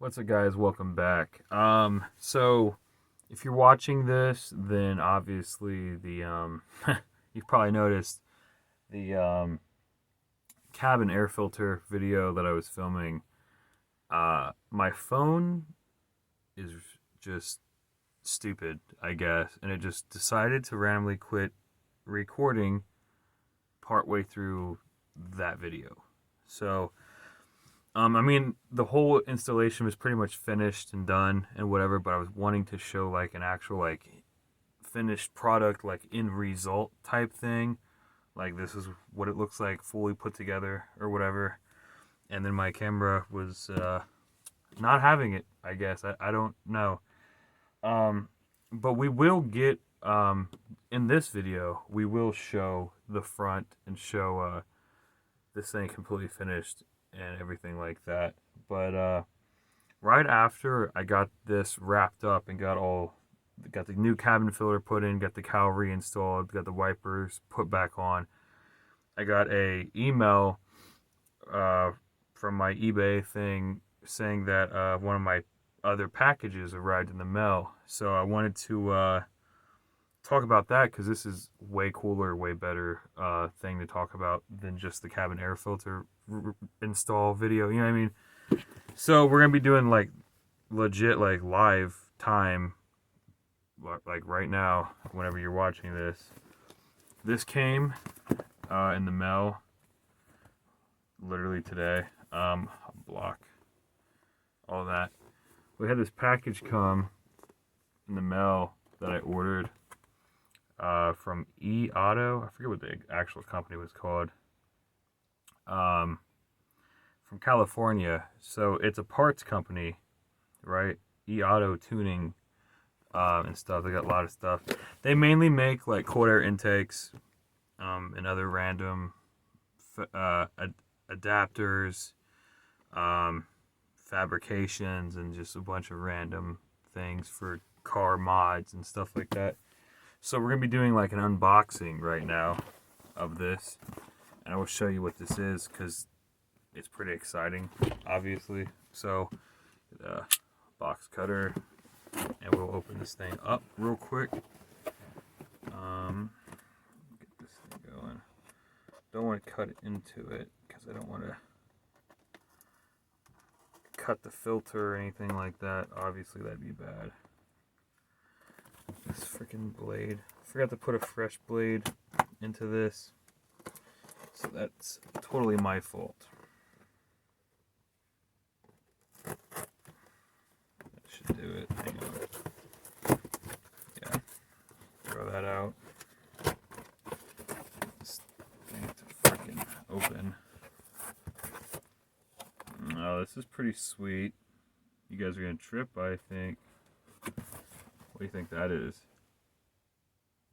What's up, guys? Welcome back. So if you're watching this, then obviously you've probably noticed the cabin air filter video that I was filming. My phone is just stupid, I guess, and it just decided to randomly quit recording partway through that video. So I mean, the whole installation was pretty much finished and done and whatever, but I was wanting to show like an actual like finished product, like in result type thing. Like this is what it looks like fully put together or whatever. And then my camera was not having it, I guess. I don't know. But we will get, in this video, we will show the front and show this thing completely finished and everything like that. But right after I got this wrapped up and got the new cabin filter put in, got the cowl reinstalled, got the wipers put back on, I got a email from my eBay thing saying that one of my other packages arrived in the mail. So I wanted to talk about that because this is way cooler, way better thing to talk about than just the cabin air filter install video. You know what I mean? So we're gonna be doing like legit, like live time, like right now. Whenever you're watching this, this came in the mail literally today. Block all that. We had this package come in the mail that I ordered from Auto. I forget what the actual company was called. From California. So it's a parts company, right? Auto tuning and stuff. They got a lot of stuff. They mainly make like cold air intakes and other random adapters, fabrications, and just a bunch of random things for car mods and stuff like that. So we're gonna be doing like an unboxing right now of this, and I will show you what this is because it's pretty exciting, obviously. So the box cutter, and we'll open this thing up real quick. Get this thing going. Don't want to cut into it because I don't want to cut the filter or anything like that. Obviously that'd be bad. This freaking blade. Forgot to put a fresh blade into this. So that's totally my fault. That should do it. Hang on. Yeah. Throw that out. This thing to freaking open. Oh, this is pretty sweet. You guys are gonna trip, I think. What do you think that is?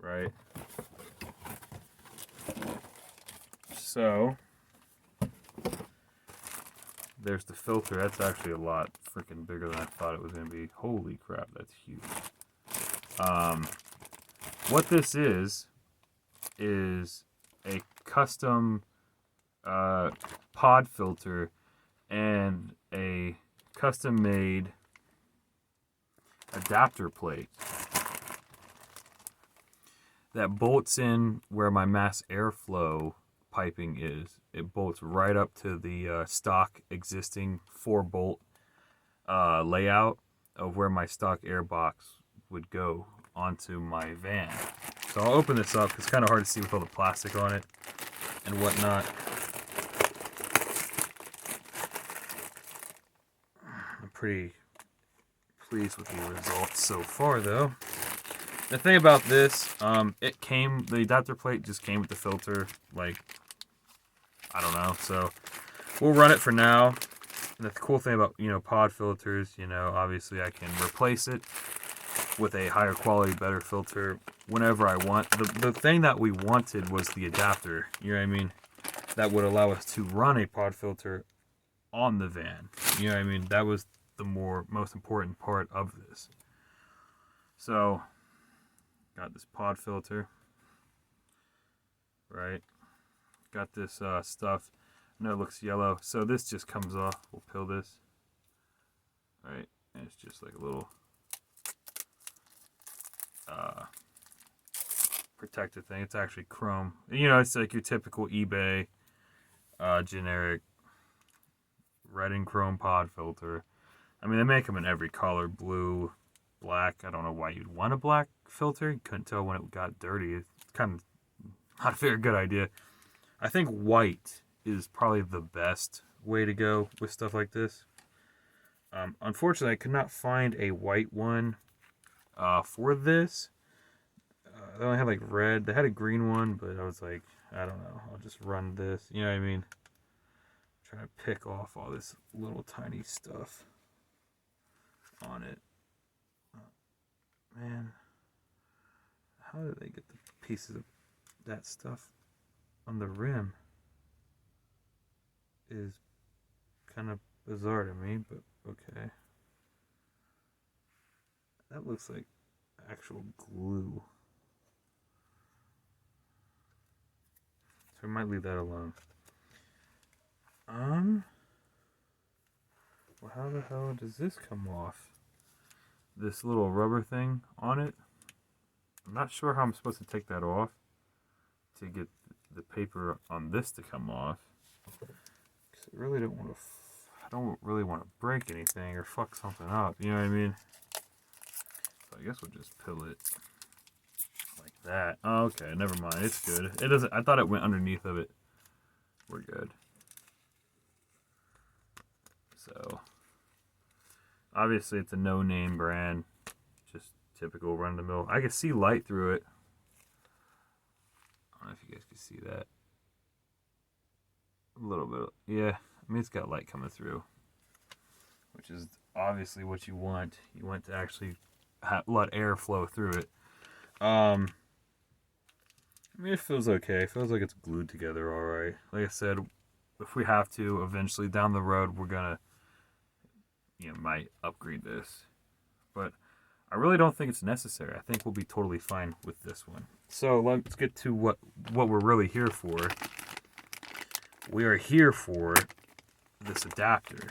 Right? So, there's the filter. That's actually a lot freaking bigger than I thought it was going to be. Holy crap, that's huge. What this is a custom pod filter and a custom made adapter plate that bolts in where my mass airflow piping is. It bolts right up to the stock existing 4-bolt layout of where my stock air box would go onto my van. So I'll open this up. It's kind of hard to see with all the plastic on it and whatnot. I'm pretty pleased with the results so far, though. The thing about this, the adapter plate just came with the filter, like, I don't know, so we'll run it for now. And the cool thing about, pod filters, obviously I can replace it with a higher quality, better filter whenever I want. The thing that we wanted was the adapter, you know what I mean? That would allow us to run a pod filter on the van, you know what I mean? That was the most important part of this. So, got this pod filter, right? Got this stuff. I know it looks yellow, so this just comes off. We'll peel this. right? And it's just like a little protective thing. It's actually chrome. You know, it's like your typical eBay generic red and chrome pod filter. I mean, they make them in every color, blue, black. I don't know why you'd want a black filter. You couldn't tell when it got dirty. It's kind of not a very good idea. I think white is probably the best way to go with stuff like this. Unfortunately, I could not find a white one for this. They only had like red. They had a green one, but I was like, I don't know. I'll just run this. You know what I mean? Trying to pick off all this little tiny stuff on it. Man, how did they get the pieces of that stuff on the rim? Is kind of bizarre to me, but okay. That looks like actual glue. So I might leave that alone. Well, how the hell does this come off? This little rubber thing on it. I'm not sure how I'm supposed to take that off to get the paper on this to come off. Because I really don't want to. I don't really want to break anything or fuck something up. You know what I mean? So I guess we'll just peel it like that. Oh, okay, never mind. It's good. It doesn't. I thought it went underneath of it. We're good. So obviously it's a no-name brand, just typical run-of-the-mill. I can see light through it. I don't know if you guys can see that. A little bit. Yeah, I mean it's got light coming through, which is obviously what you want. You want to actually let air flow through it. I mean it feels okay. It feels like it's glued together all right. Like I said, if we have to eventually down the road, we're gonna might upgrade this, but I really don't think it's necessary. I think we'll be totally fine with this one. So let's get to what we're really here for. We are here for this adapter.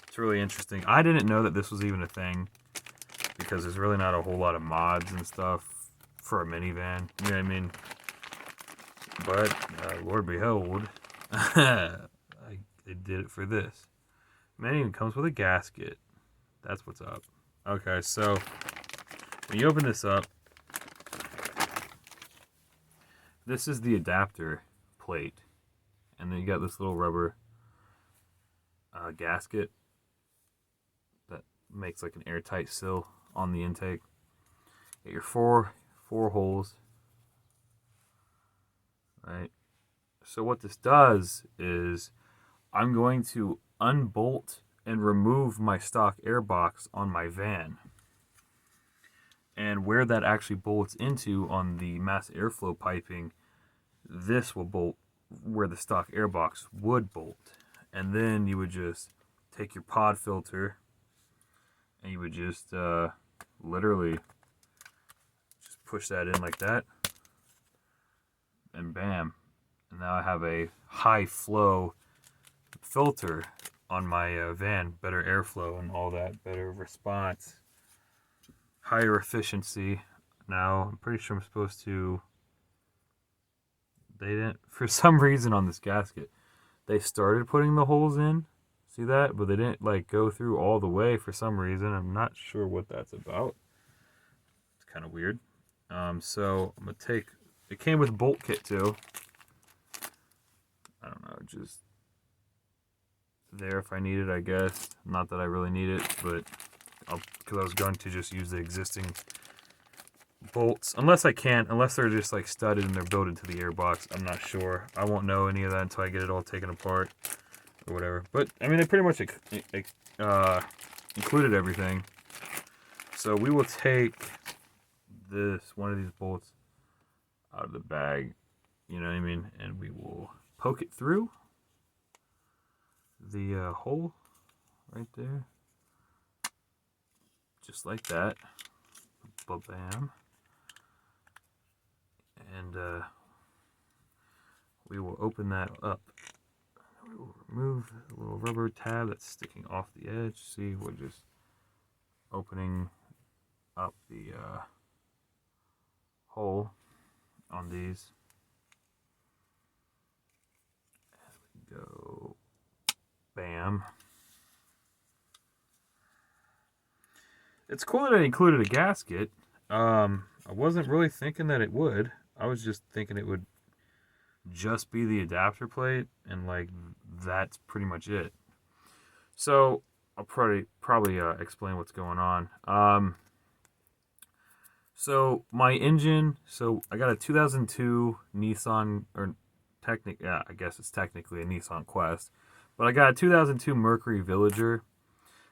It's really interesting. I didn't know that this was even a thing because there's really not a whole lot of mods and stuff for a minivan. You know what I mean? But Lord behold, they did it for this. Man, it even comes with a gasket. That's what's up. Okay, so when you open this up, this is the adapter plate. And then you got this little rubber gasket that makes like an airtight seal on the intake. Get your four holes. Right. So what this does is I'm going to unbolt and remove my stock air box on my van. And where that actually bolts into on the mass airflow piping, this will bolt where the stock air box would bolt. And then you would just take your pod filter and you would just literally just push that in like that. And bam. And now I have a high flow filter on my van, better airflow and all that, better response, higher efficiency. Now I'm pretty sure I'm supposed to, they didn't, for some reason on this gasket, they started putting the holes in, see that, but they didn't like go through all the way for some reason. I'm not sure what that's about. It's kind of weird. So I'm gonna take, it came with bolt kit too. I don't know, just there if I need it, I guess. Not that I really need it, but because I was going to just use the existing bolts, unless they're just like studded and they're built into the airbox. I'm not sure. I won't know any of that until I get it all taken apart or whatever. But I mean, they pretty much included everything. So we will take one of these bolts out of the bag, you know what I mean, and we will poke it through the hole right there, just like that. Bam. And we will open that up. We remove the little rubber tab that's sticking off the edge. See, we're just opening up the hole on these. There we go. Bam. It's cool that I included a gasket. I wasn't really thinking that it would. I was just thinking it would just be the adapter plate, and like that's pretty much it. So I'll probably explain what's going on. So my engine. So I got a 2002 Nissan, or I guess it's technically a Nissan Quest, but I got a 2002 Mercury Villager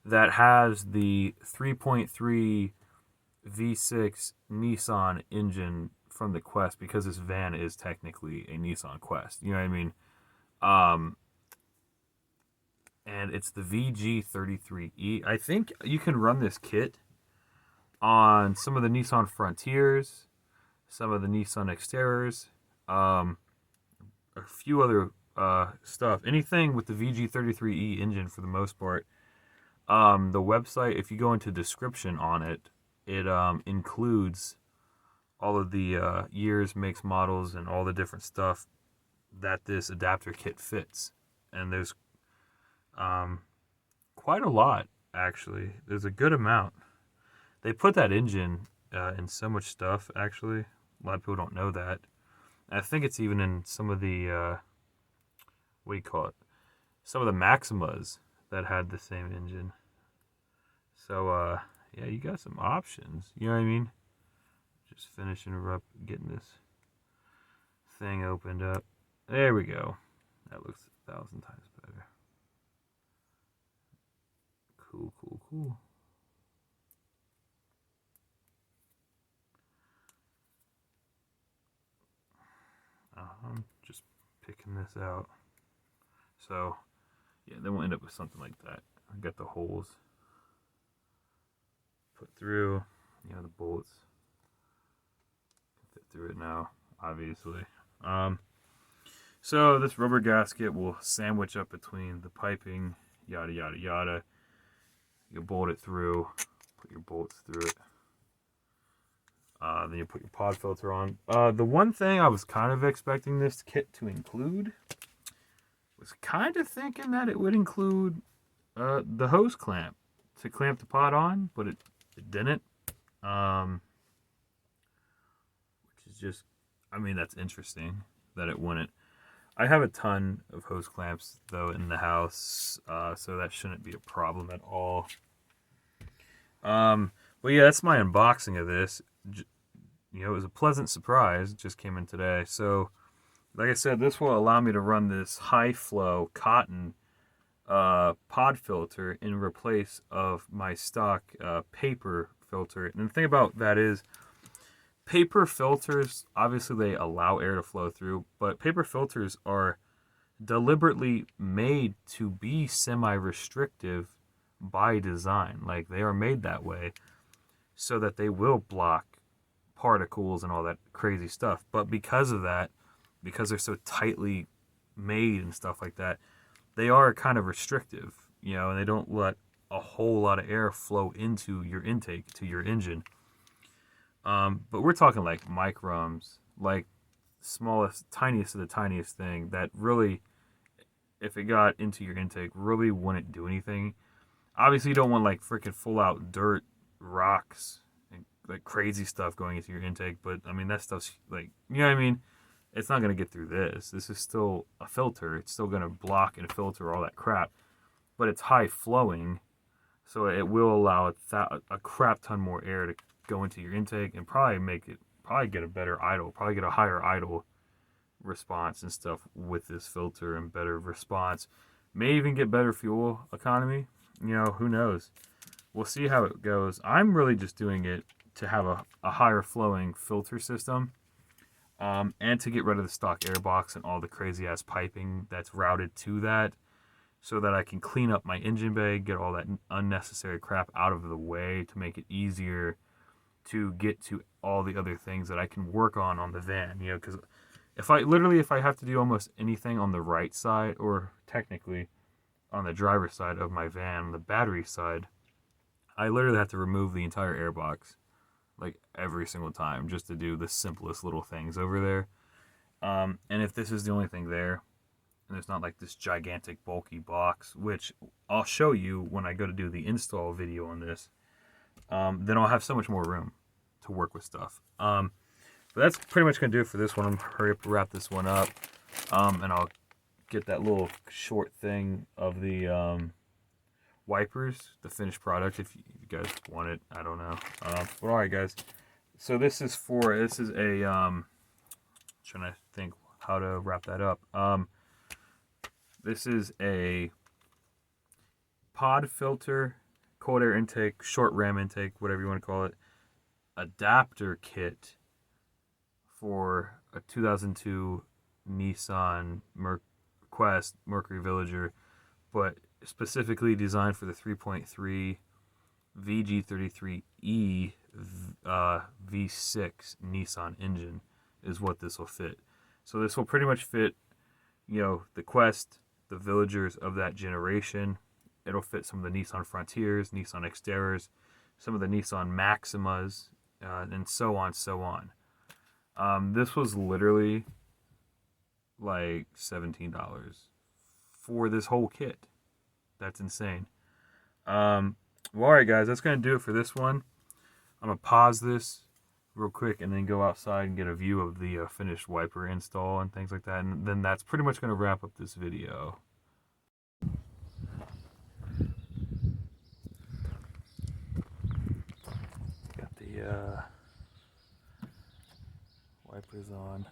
that has the 3.3 V6 Nissan engine from the Quest, because this van is technically a Nissan Quest. You know what I mean? And it's the VG33E. I think you can run this kit on some of the Nissan Frontiers, some of the Nissan xteras, a few other stuff. Anything with the VG33E engine for the most part. The website, if you go into description on it, it includes all of the years, makes, models, and all the different stuff that this adapter kit fits. And there's quite a lot, actually. There's a good amount. They put that engine in so much stuff, actually. A lot of people don't know that. I think it's even in some of the, what do you call it? Some of the Maximas that had the same engine. So, yeah, you got some options. You know what I mean? Just finishing up, getting this thing opened up. There we go. That looks 1,000 times better. Cool, cool, cool. I'm just picking this out. So, yeah, then we'll end up with something like that. I got the holes put through, you know, the bolts fit through it now, obviously. So this rubber gasket will sandwich up between the piping, yada yada yada. You bolt it through, put your bolts through it. Then you put your pod filter on. The one thing I was kind of expecting this kit to include was kind of thinking that it would include the hose clamp to clamp the pod on, but it didn't. Which is just, I mean, that's interesting that it wouldn't. I have a ton of hose clamps, though, in the house, so that shouldn't be a problem at all. But yeah, that's my unboxing of this. You know, it was a pleasant surprise. It just came in today. So, like I said, this will allow me to run this high flow cotton pod filter in replace of my stock paper filter. And the thing about that is, paper filters, obviously they allow air to flow through, but paper filters are deliberately made to be semi-restrictive by design. Like, they are made that way so that they will block particles and all that crazy stuff. But because of that, because they're so tightly made and stuff like that, they are kind of restrictive, you know, and they don't let a whole lot of air flow into your intake, to your engine. But we're talking like microns, like smallest, tiniest of the tiniest thing that really, if it got into your intake, really wouldn't do anything. Obviously, you don't want like freaking full out dirt, rocks, and like crazy stuff going into your intake. But I mean, that stuff's like, you know what I mean? It's not going to get through this. This is still a filter. It's still going to block and filter all that crap. But it's high flowing, so it will allow a crap ton more air to go into your intake and probably get a better idle, probably get a higher idle response and stuff with this filter, and better response. May even get better fuel economy. You know, who knows? We'll see how it goes. I'm really just doing it to have a higher flowing filter system, and to get rid of the stock airbox and all the crazy ass piping that's routed to that, so that I can clean up my engine bay, get all that unnecessary crap out of the way to make it easier to get to all the other things that I can work on the van. You know, because if I have to do almost anything on the right side, or technically on the driver's side of my van, on the battery side, I literally have to remove the entire airbox, like every single time, just to do the simplest little things over there. And if this is the only thing there, and there's not like this gigantic bulky box, which I'll show you when I go to do the install video on this, then I'll have so much more room to work with stuff. But that's pretty much going to do it for this one. I'm going to hurry up and wrap this one up, and I'll get that little short thing of the wipers, the finished product, if you guys want it. I don't know. But alright guys, so this is a trying to think how to wrap that up. This is a pod filter, cold air intake, short ram intake, whatever you want to call it, adapter kit for a 2002 Nissan Quest Mercury Villager, but specifically designed for the 3.3 VG33E V6 Nissan engine is what this will fit. So this will pretty much fit, you know, the Quest, the Villagers of that generation. It'll fit some of the Nissan Frontiers, Nissan xteras, some of the Nissan Maximas, and so on, so on. This was literally like $17 for this whole kit. That's insane. Well, alright guys, that's going to do it for this one. I'm going to pause this real quick and then go outside and get a view of the finished wiper install and things like that. And then that's pretty much going to wrap up this video. Got the wipers on.